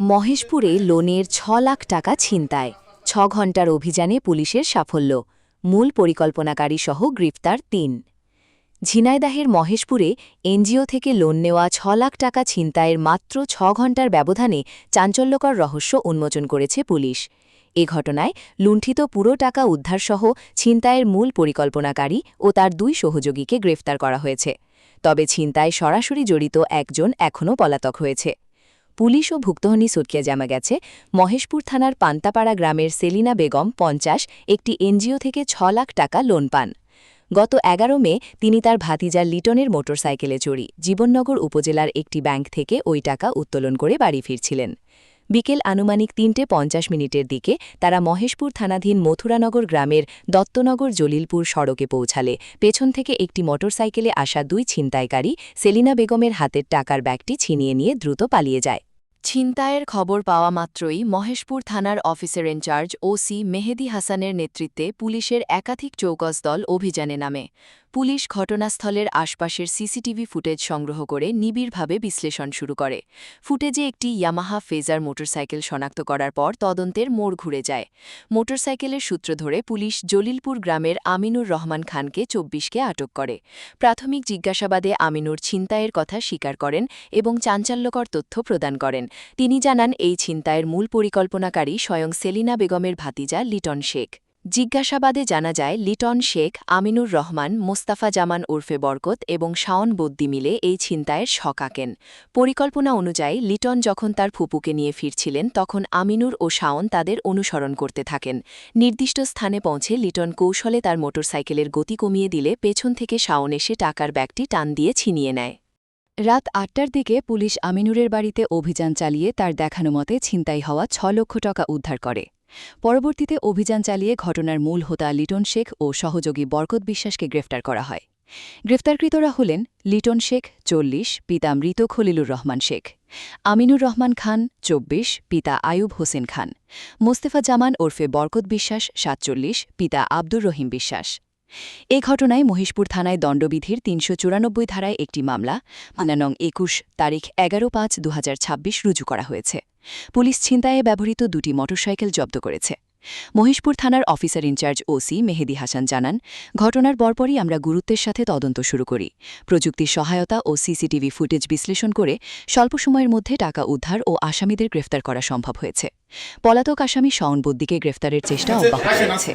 মহেশপুরে লোনের ৬ লাখ টাকা ছিনতাই ৬ ঘণ্টার অভিযানে পুলিশের সাফল্য মূল পরিকল্পনাকারী সহ গ্রেফতার ৩ ঝিনাইদহের মহেশপুরে এনজিও থেকে লোন নেওয়া ৬ লাখ টাকা ছিনতাইয়ের মাত্র ৬ ঘণ্টার ব্যবধানে চাঞ্চল্যকর রহস্য উন্মোচন করেছে পুলিশ এ ঘটনায় লুণ্ঠিত পুরো টাকা উদ্ধারসহ ছিনতাইয়ের মূল পরিকল্পনাকারী ও তার ২ সহযোগীকে গ্রেফতার করা হয়েছে তবে ছিনতায় সরাসরি জড়িত একজন এখনও পলাতক হয়েছে পুলিশ ও ভুক্তভোগী সূত্রে জানা গেছে মহেশপুর থানার পান্তাপাড়া গ্রামের সেলিনা বেগম ৫০ একটি এনজিও থেকে ৬ লাখ টাকা লোন পান গত ১১ মে তিনি তার ভাতিজা লিটনের মোটরসাইকেলে চড়ি জীবননগর উপজেলার একটি ব্যাংক থেকে ওই টাকা উত্তোলন করে বাড়ি ফিরছিলেন বিকেল আনুমানিক ৩:৫০ দিকে তারা মহেশপুর থানাধীন মথুরানগর গ্রামের দত্তনগর জলিলপুর সড়কে পৌঁছালে পেছন থেকে একটি মোটরসাইকেলে আসা ২ ছিনতাইকারী সেলিনা বেগমের হাতের টাকার ব্যাগটি ছিনিয়ে নিয়ে দ্রুত পালিয়ে যায় ছিনতাইয়ের খবর পাওয়া মাত্রই মহেশপুর থানার অফিসার ইনচার্জ ওসি মেহেদী হাসানের নেতৃত্বে পুলিশের একাধিক চৌকস দল অভিযানে নামে পুলিশ ঘটনাস্থলের আশপাশের সিসিটিভি ফুটেজ সংগ্রহ করে নিবিড়ভাবে বিশ্লেষণ শুরু করে ফুটেজে একটি ইয়ামাহা ফেজার মোটরসাইকেল শনাক্ত করার পর তদন্তের মোড় ঘুরে যায় মোটরসাইকেলের সূত্র ধরে পুলিশ জলিলপুর গ্রামের আমিনুর রহমান খানকে ২৪কে আটক করে প্রাথমিক জিজ্ঞাসাবাদে আমিনুর ছিনতাইয়ের কথা স্বীকার করেন এবং চাঞ্চল্যকর তথ্য প্রদান করেন তিনি জানান এই ছিনতাইয়ের মূল পরিকল্পনাকারী স্বয়ং সেলিনা বেগমের ভাতিজা লিটন শেখ জিজ্ঞাসাবাদে জানা যায় লিটন শেখ আমিনুর রহমান মোস্তাফা জামান ওরফে বরকত এবং শাওন বদ্দি মিলে এই ছিনতাইয়ের ছক আঁকেন পরিকল্পনা অনুযায়ী লিটন যখন তার ফুপুকে নিয়ে ফিরছিলেন তখন আমিনুর ও শাওন তাদের অনুসরণ করতে থাকেন নির্দিষ্ট স্থানে পৌঁছে লিটন কৌশলে তার মোটরসাইকেলের গতি কমিয়ে দিলে পেছন থেকে শাওন এসে টাকার ব্যাগটি টান দিয়ে ছিনিয়ে নেয় রাত ৮টার দিকে পুলিশ আমিনুরের বাড়িতে অভিযান চালিয়ে তার দেখানো মতে ছিনতাই হওয়া ৬ লক্ষ টাকা উদ্ধার করে পরবর্তীতে অভিযান চালিয়ে ঘটনার মূল হোতা লিটন শেখ ও সহযোগী বরকত বিশ্বাসকে গ্রেফতার করা হয় গ্রেফতারকৃতরা হলেন লিটন শেখ ৪০ পিতা মৃত খলিলুর রহমান শেখ আমিনুর রহমান খান ২৪ পিতা আয়ুব হোসেন খান মোস্তাফা জামান ওরফে বরকত বিশ্বাস ৪৭ পিতা আব্দুর রহিম বিশ্বাস এ ঘটনায় মহেশপুর থানায় দণ্ডবিধির ৩৯৪ ধারায় একটি মামলা নং ২১ তারিখ ১১/৫/২০২৬ রুজু করা হয়েছে পুলিশ ছিনতাইয়ে ব্যবহৃত ২টি মোটরসাইকেল জব্দ করেছে মহেশপুর থানার অফিসার ইনচার্জ ওসি মেহেদী হাসান জানান ঘটনার পরপরই আমরা গুরুত্বের সাথে তদন্ত শুরু করি প্রযুক্তির সহায়তা ও সিসিটিভি ফুটেজ বিশ্লেষণ করে স্বল্প সময়ের মধ্যে টাকা উদ্ধার ও আসামিদের গ্রেফতার করা সম্ভব হয়েছে পলাতক আসামি শাওন বদ্দিকে গ্রেফতারের চেষ্টা অব্যাহত রয়েছে